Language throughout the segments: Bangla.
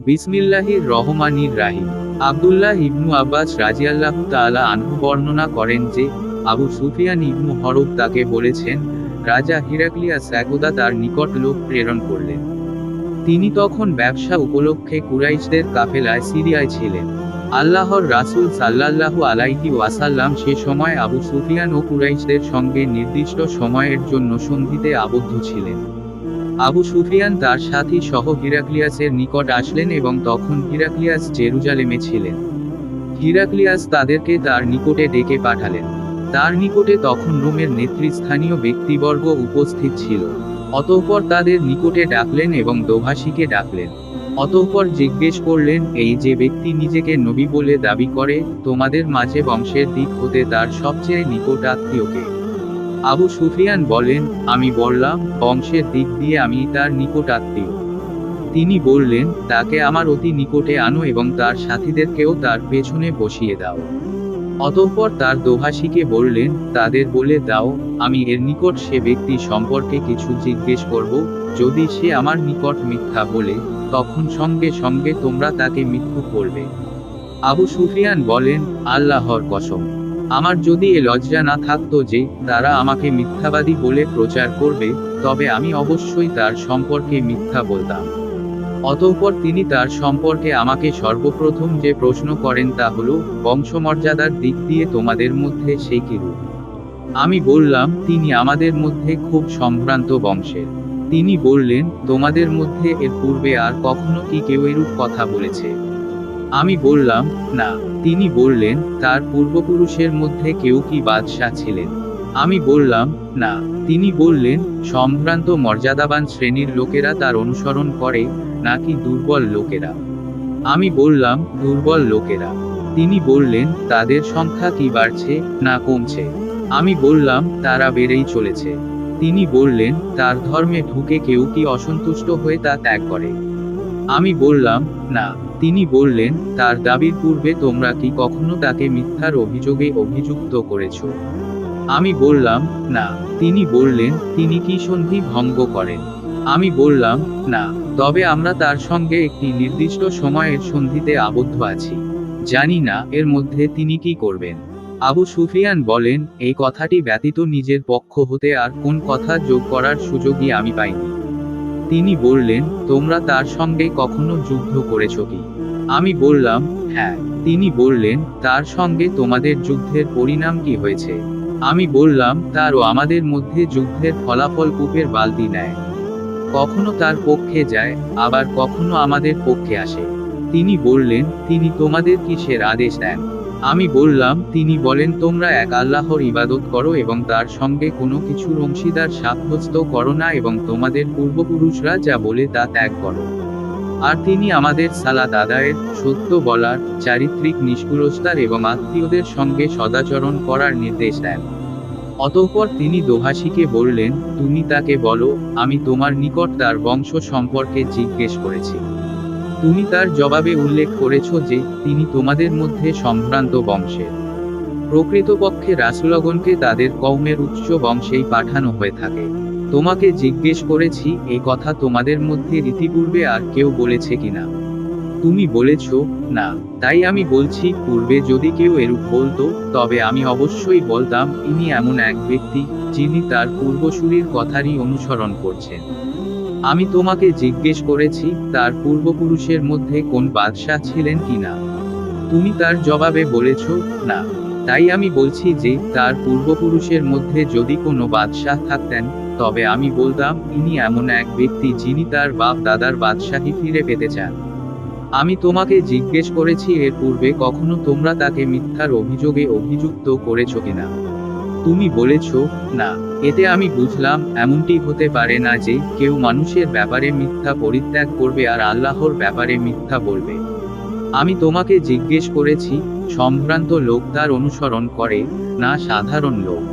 বিসমিল্লাহির রহমানির রাহিম। আব্দুল্লাহ ইবনু আব্বাস রাজিয়াল্লাহু তাআলা আনহু বর্ণনা করেন যে, আবু সুফিয়ান ইবনু হরব তাকে বলেছেন, রাজা হিরাক্লিয়াস একদা তার নিকট লোক প্রেরণ করলেন। তিনি তখন ব্যবসা উপলক্ষে কুরাইশদের কাফেলায় সিরিয়ায় ছিলেন। আল্লাহর রাসূল সাল্লাল্লাহু আলাইহি ওয়াসাল্লাম সে সময় আবু সুফিয়ান ও কুরাইশদের সঙ্গে নির্দিষ্ট সময়ের জন্য সন্ধিতে আবদ্ধ ছিলেন। আবু সুফিয়ান তার সাথী সহ হিরাক্লিয়াসের নিকট আসলেন এবং তখন হিরাক্লিয়াস জেরুজালেমে ছিলেন। হিরাক্লিয়াস তাদেরকে তার নিকটে ডেকে পাঠালেন। তার নিকটে তখন রোমের নেতৃস্থানীয় ব্যক্তিবর্গ উপস্থিত ছিল। অতঃপর তাদের নিকটে ডাকলেন এবং দোভাষীকে ডাকলেন। অতঃপর জিজ্ঞেস করলেন, এই যে ব্যক্তি নিজেকে নবী বলে দাবি করে, তোমাদের মাঝে বংশের দিক হতে তার সবচেয়ে নিকট আত্মীয়কে? আবু সুফিয়ান বলেন, আমি বললাম, বংশের দিক দিয়ে আমি তার নিকট আত্মীয়। তিনি বললেন, তাকে আমার অতি নিকটে আনো এবং তার সাথীদেরকেও তার পেছনে বসিয়ে দাও। অতঃপর তার দোভাষীকে বললেন, তাদের বলে দাও, আমি এর নিকট সে ব্যক্তি সম্পর্কে কিছু জিজ্ঞেস করব, যদি সে আমার নিকট মিথ্যা বলে, তখন সঙ্গে সঙ্গে তোমরা তাকে মিথ্যুক বলবে। আবু সুফিয়ান বলেন, আল্লাহর কসম, আমার যদি এ লজ্জা না থাকতো যে তারা আমাকে মিথ্যাবাদী বলে প্রচার করবে, তবে আমি অবশ্যই তার সম্পর্কে মিথ্যা বলতাম। অতঃপর তিনি তার সম্পর্কে আমাকে সর্বপ্রথম যে প্রশ্ন করেন তা হল, বংশমর্যাদার দিক দিয়ে তোমাদের মধ্যে সে কিরূপ? আমি বললাম, তিনি আমাদের মধ্যে খুব সম্ভ্রান্ত বংশের। তিনি বললেন, তোমাদের মধ্যে এর পূর্বে আর কখনো কি কেউ এরূপ কথা বলেছে? আমি বললাম, না। তিনি বললেন, তার পূর্বপুরুষের মধ্যে কেউ কি বাদশাহ ছিলেন? আমি বললাম, না। তিনি বললেন, সম্ভ্রান্ত মর্যাদাবান শ্রেণীর লোকেরা তার অনুসরণ করে, নাকি দুর্বল লোকেরা? আমি বললাম, দুর্বল লোকেরা। তিনি বললেন, তাদের সংখ্যা কি বাড়ছে না কমছে? আমি বললাম, তারা বেড়েই চলেছে। তিনি বললেন, তার ধর্মে ঢুকে কেউ কি অসন্তুষ্ট হয়ে তা ত্যাগ করে? আমি বললাম, না। তিনি বললেন, তার দাবির পূর্বে তোমরা কি কখনো তাকে মিথ্যার অভিযোগে অভিযুক্ত করেছ? আমি বললাম, না। তিনি বললেন, তিনি কি সন্ধি ভঙ্গ করেন? আমি বললাম, না। তবে আমরা তার সঙ্গে একটি নির্দিষ্ট সময়ের সন্ধিতে আবদ্ধ আছি। জানি না এর মধ্যে তিনি কি করবেন। আবু সুফিয়ান বলেন, এই কথাটি ব্যতীত নিজের পক্ষ হতে আর কোন কথা যোগ করার সুযোগই আমি পাইনি। তিনি বললেন, তোমরা তার সঙ্গে কখনো যুদ্ধ করেছ কি? আমি বললাম, হ্যাঁ। তিনি বললেন, তার সঙ্গে তোমাদের যুদ্ধের পরিণাম কি হয়েছে? আমি বললাম, তারও আমাদের মধ্যে যুদ্ধের ফলাফল কূপের বালতি নেয়। কখনো তার পক্ষে যায়, আবার কখনো আমাদের পক্ষে আসে। তিনি বললেন, তিনি তোমাদের কিসের আদেশ দেন? আমি বললাম, তিনি বলেন, তোমরা এক আল্লাহর ইবাদত করো এবং তার সঙ্গে কোনো কিছুর অংশীদার সাব্যস্ত করো না এবং তোমাদের পূর্বপুরুষরা যা বলে তা ত্যাগ করো। আর তিনি আমাদের সালাত আদায়ের, সত্য বলার, চারিত্রিক নিষ্কুলতার এবং আত্মীয়দের সঙ্গে সদাচরণ করার নির্দেশ দেন। অতঃপর তিনি দোভাষীকে বললেন, তুমি তাকে বলো, আমি তোমার নিকট তার বংশ সম্পর্কে জিজ্ঞেস করেছি। তুমি তার জবাবে উল্লেখ করেছ যে তিনি তোমাদের মধ্যে সম্ভ্রান্ত বংশের। প্রকৃতপক্ষে রাসূলগণকে তাদের কওমের উচ্চ বংশেই পাঠানো হয়ে থাকে। তোমাকে জিজ্ঞেস করেছি, এই কথা তোমাদের মধ্যে ইতিপূর্বে আর কেউ বলেছে কিনা? তুমি বলেছ, না। তাই আমি বলছি, পূর্বে যদি কেউ এরূপ বলতো, তবে আমি অবশ্যই বলতাম, ইনি এমন এক ব্যক্তি, যিনি তার পূর্বসূরির কথারই অনুসরণ করছেন। আমি তোমাকে জিজ্ঞেস করেছি, তার পূর্বপুরুষের মধ্যে কোন বাদশাহ ছিলেন কিনা? তুমি তার জবাবে বলেছ, না। তাই আমি বলছি যে, তার পূর্বপুরুষের মধ্যে যদি কোনো বাদশাহ থাকতেন, তবে আমি বলতাম, ইনি এমন এক ব্যক্তি যিনি তার বাপ দাদার বাদশাহী ফিরে পেতে চান। আমি তোমাকে জিজ্ঞেস করেছি, এর পূর্বে কখনো তোমরা তাকে মিথ্যার অভিযোগে অভিযুক্ত করেছ কিনা? তুমি বলেছ, না। এতে আমি বুঝলাম, এমনটি হতে পারে না যে কেউ মানুষের ব্যাপারে মিথ্যা পরিত্যাগ করবে আর আল্লাহর ব্যাপারে মিথ্যা বলবে। আমি তোমাকে জিজ্ঞেস করেছি, সম্ভ্রান্ত লোক তার অনুসরণ করে, না সাধারণ লোক?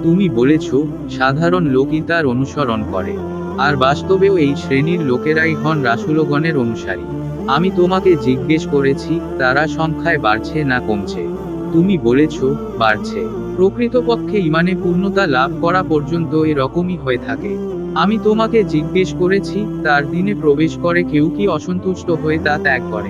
তুমি বলেছ, সাধারণ লোকই তার অনুসরণ করে। আর বাস্তবেও এই শ্রেণীর লোকেরাই হন রাসূলগণের অনুসারী। আমি তোমাকে জিজ্ঞেস করেছি, তারা সংখ্যায় বাড়ছে না কমছে? তুমি বলেছ, বাড়ছে। প্রকৃতপক্ষে ঈমানে পূর্ণতা লাভ করা পর্যন্ত এরকমই হয়ে থাকে। আমি তোমাকে জিজ্ঞেস করেছি, তার দিনে প্রবেশ করে কেউ কি অসন্তুষ্ট হয়ে তা ত্যাগ করে?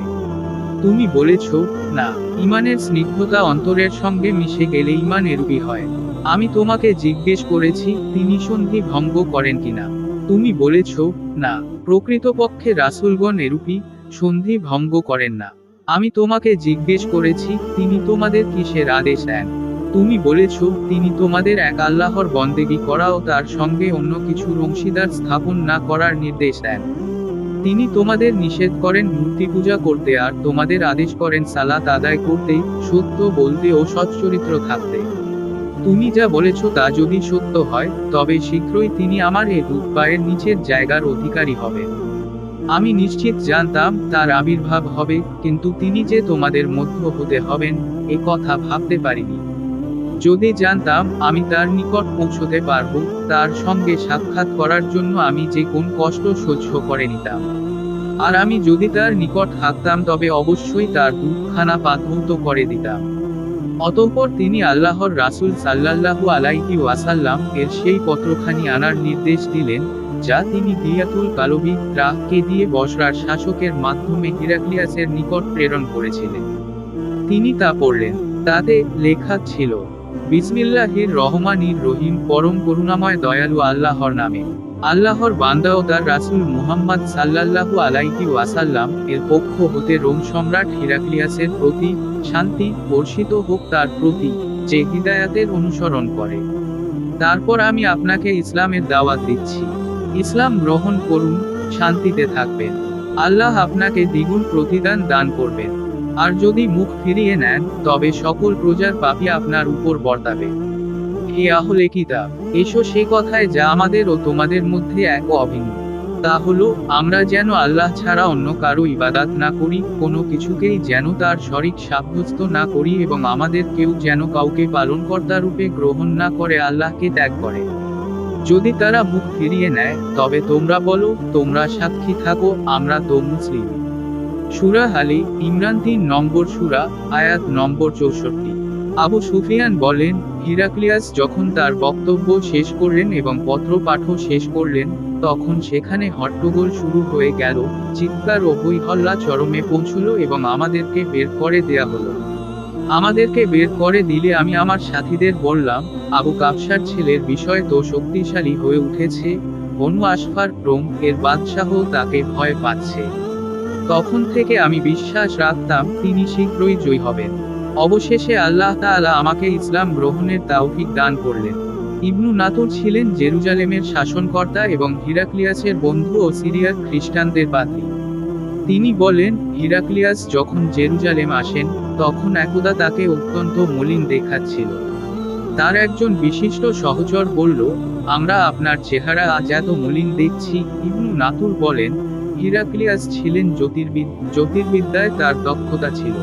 তুমি বলেছ, না। ঈমানের স্নিগ্ধতা অন্তরের সঙ্গে মিশে গেলে ঈমান এরূপই হয়। আমি তোমাকে জিজ্ঞেস করেছি, তিনি সন্ধি ভঙ্গ করেন কিনা? তুমি বলেছ, না। প্রকৃতপক্ষে রাসূলগণ এরূপই, সন্ধি ভঙ্গ করেন না। আমি তোমাকে জিজ্ঞেস করেছি, তিনি তোমাদের কিসের আদেশ দেন? তুমি বলেছ, তিনি তোমাদের এক আল্লাহর বন্দেগী করা ও তার সঙ্গে অন্য কিছুর অংশীদার স্থাপন না করার নির্দেশ দেন। তিনি তোমাদের নিষেধ করেন মূর্তি পূজা করতে আর তোমাদের আদেশ করেন সালাত আদায় করতে, সত্য বলতে ও সচ্চরিত্র থাকতে। তুমি যা বলেছ তা যদি সত্য হয়, তবে শীঘ্রই তিনি আমার এ দুধ পায়ের নিচের জায়গার অধিকারী হবেন। আমি নিশ্চিত জানতাম তার আবির্ভাব হবে, কিন্তু তিনি যে তোমাদের মধ্য হতে হবেন, এ কথা ভাবতে পারিনি। যদি জানতাম আমি তার নিকট পৌঁছতে পারব, তার সঙ্গে সাক্ষাৎ করার জন্য আমি যে কোন কষ্ট সহ্য করে নিতাম। আর আমি যদি তার নিকট থাকতাম তবে অবশ্যই তার দুধখানা পানভূত করে দিতাম। অতঃপর তিনি আল্লাহর রাসূল সাল্লাল্লাহু আলাইহি ওয়াসাল্লাম এর সেই পত্রখানি আনার নির্দেশ দিলেন, যা তিনি দিয়াতুল কালবি কে দিয়ে বসরার শাসকের মাধ্যমে হিরাক্লিয়াসের নিকট প্রেরণ করেছিলেন। তিনি তা পড়লেন। তাতে লেখা ছিল, বিসমিল্লাহির রহমানির রহিম, পরম করুণাময় দয়ালু আল্লাহর নামে। আল্লাহর বান্দা ও তার রাসূল মুহাম্মদ সাল্লাল্লাহু আলাইহি ওয়াসাল্লাম এর পক্ষ হতে রোম সম্রাট হিরাক্লিয়াসের প্রতি শান্তি বর্ষিত হোক তার প্রতি, যে হিদায়াতের অনুসরণ করে। তারপর আমি আপনাকে ইসলামের দাওয়াত দিচ্ছি। ইসলাম গ্রহণ করুন, শান্তিতে থাকবেন। আল্লাহ আপনাকে দ্বিগুণ প্রতিদান দান করবেন। আর যদি মুখ ফিরিয়ে নেন, তবে সকল প্রজার পাপী আপনার উপর বর্তাবে। হে আহলে কিতাব, এসো সে কথায় যা আমাদের ও তোমাদের মধ্যে এক ও অভিন্ন। তা হলো, আমরা যেন আল্লাহ ছাড়া অন্য কারো ইবাদত না করি, কোনো কিছুকেই যেন তার শরীক সাব্যস্ত না করি এবং আমাদের কেউ যেন কাউকে পালনকর্তা রূপে গ্রহণ না করে আল্লাহকে ত্যাগ করে। যদি তারা মুখ ফিরিয়ে নেয়, তবে তোমরা বলো, তোমরা সাক্ষী থাকো, আমরা তো মুসলিম। সূরা আলী ইমরান ৩ নম্বর সূরা, আয়াত নম্বর ৬৪। আবু সুফিয়ান বলেন, হিরাক্লিয়াস যখন তার বক্তব্য শেষ করলেন এবং পত্র পাঠও শেষ করলেন, তখন সেখানে হট্টগোল শুরু হয়ে গেল, চিৎকার ও হই হল্লা চরমে পৌঁছল এবং আমাদেরকে বের করে দেয়া হলো। আমাদেরকে বের করে দিলে আমি আমার সাথীদের বললাম, আবু কাবসার ছেলের বিষয় তো শক্তিশালী হয়ে উঠেছে, বনু আসফার এর বাদশাহ তাকে ভয় পাচ্ছে। তখন থেকে আমি বিশ্বাস রাখতাম তিনি শীঘ্রই জয়ী হবেন। অবশেষে আল্লাহ তাআলা আমাকে ইসলাম গ্রহণের তাওফিক দান করলেন। ইবনু নাতুর ছিলেন জেরুজালেমের শাসনকর্তা এবং হিরাক্লিয়াসের বন্ধু ও সিরিয়ার খ্রিস্টানদের পাদ্রী। তিনি বলেন, হিরাক্লিয়াস যখন জেরুজালেম আসেন, তখন একদা তাকে অত্যন্ত মলিন দেখাচ্ছিল। তার একজন বিশিষ্ট সহচর বলল, আমরা আপনার চেহারা আজ এত মলিন দেখছি। ইবনু নাতুর বলেন, হিরাক্লিয়াস ছিলেন জ্যোতির্বিদ্যায় তার দক্ষতা ছিল।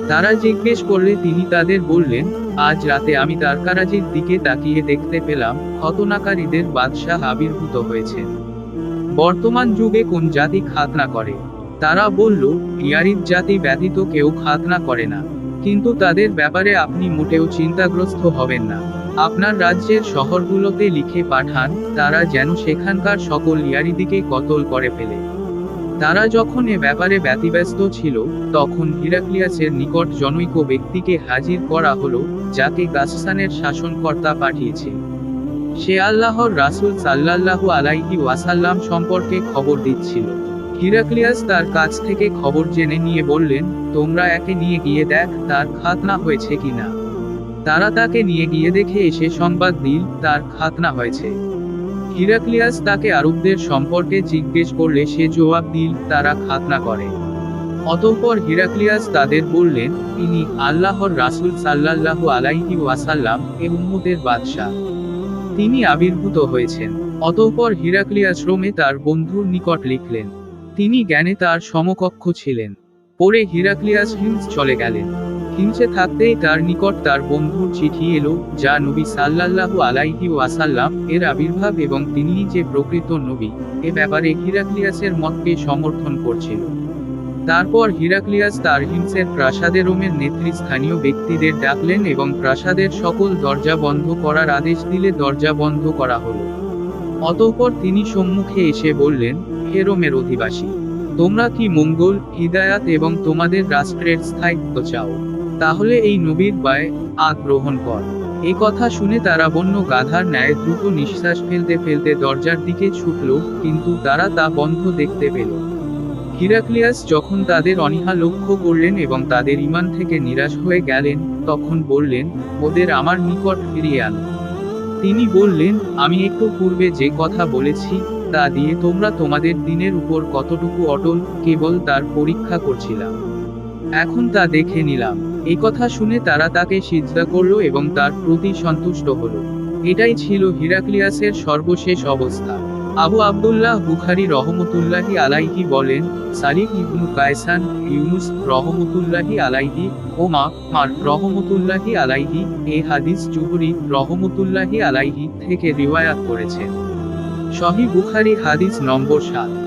তারা জিজ্ঞেস করলে তিনি তাদের বললেন, আজ রাতে আমি তারকারাজির দিকে তাকিয়ে দেখতে পেলাম, খতনাকারীদের বাদশাহ আবির্ভূত হয়েছেন। বর্তমান যুগে কোন জাতি খাতনা করে? তারা বলল, ইয়ারিদ জাতি ব্যতীত কেউ খাতনা করে না। কিন্তু তাদের ব্যাপারে আপনি মোটেও চিন্তাগ্রস্ত হবেন না। আপনার রাজ্যের শহরগুলোতে লিখে পাঠান, তারা যেন সেখানকার সকল ইয়ারিদিকে কতল করে ফেলে। তারা যখন এ ব্যাপারে ব্যতিব্যস্ত ছিল, তখন হিরাক্লিয়াসের নিকট জনৈক ব্যক্তিকে হাজির করা হলো, যাকে গাসসানের শাসনকর্তা পাঠিয়েছে। সে আল্লাহর রাসূল সাল্লাল্লাহু আলাইহি ওয়াসাল্লাম সম্পর্কে খবর দিচ্ছিল। হিরাক্লিয়াস তার কাছ থেকে খবর জেনে নিয়ে বললেন, তোমরা একে নিয়ে গিয়ে দেখ তার খাতনা হয়েছে কিনা। তারা তাকে নিয়ে গিয়ে দেখে এসে সংবাদ দিল, তার খাতনা হয়েছে। হিরাক্লিয়াস তাকে আরবদের সম্পর্কে জিজ্ঞেস করলে সে জবাব দিল, তারা খাতনা করে। অতঃপর হিরাক্লিয়াস তাদের বললেন, তিনি আল্লাহর রাসূল সাল্লাল্লাহু আলাইহি ওয়াসাল্লাম এ উম্মতের বাদশাহ। তিনি আবির্ভূত হয়েছেন। অতঃপর হিরাক্লিয়াস রোমে তার বন্ধুর নিকট লিখলেন। তিনি জ্ঞানে তার সমকক্ষ ছিলেন। পরে হিরাক্লিয়াস হিমস চলে গেলেন। হিমসে থাকতেই তার নিকট তার বন্ধুর চিঠি এলো, যা নবী সাল্লাল্লাহু আলাইহি ওয়াসাল্লাম এর আবির্ভাব এবং তিনিই যে প্রকৃত নবী, এ ব্যাপারে হিরাক্লিয়াসের মতকে সমর্থন করছিল। তারপর হিরাক্লিয়াস তার হিমসের প্রাসাদে রোমের নেতৃস্থানীয় ব্যক্তিদের ডাকলেন এবং প্রাসাদের সকল দরজা বন্ধ করার আদেশ দিলে দরজা বন্ধ করা হলো। অতঃপর তিনি সম্মুখে এসে বললেন, হে রোমের অধিবাসী, তোমরা কি মঙ্গল, হিদায়াত এবং তোমাদের রাষ্ট্রের স্থায়িত্ব চাও? তাহলে এই নবীর বায়আত গ্রহণ কর। এ কথা শুনে তারা বন্য গাধার ন্যায় দ্রুত নিঃশ্বাস ফেলতে ফেলতে দরজার দিকে ছুটল, কিন্তু তারা তা বন্ধ দেখতে পেল। হিরাক্লিয়াস যখন তাদের অনীহা লক্ষ্য করলেন এবং তাদের ঈমান থেকে নিরাশ হয়ে গেলেন, তখন বললেন, ওদের আমার নিকট ফিরিয়ে আনো। তিনি বললেন, আমি একটু পূর্বে যে কথা বলেছি তা দিয়ে তোমরা তোমাদের দিনের উপর কতটুকু অটল, কেবল তার পরীক্ষা করছিলাম। এখন তা দেখে নিলাম। এই কথা শুনে তারা তাকে সিজদা করল এবং তার প্রতি সন্তুষ্ট হল। এটাই ছিল হিরাক্লিয়াসের সর্বশেষ অবস্থা। আবু আব্দুল্লাহ বুখারী রহমতুল্লাহি আলাইহি বলেন, সালিম ইবনু কায়সান, ইউনুস রহমতুল্লাহি আলাইহি ও মার রহমতুল্লাহি আলাইহি এ হাদিস জুহরি রহমতুল্লাহি আলাইহি থেকে রিওয়ায়াত করেছেন। সহিহ বুখারী হাদিস নম্বর 7।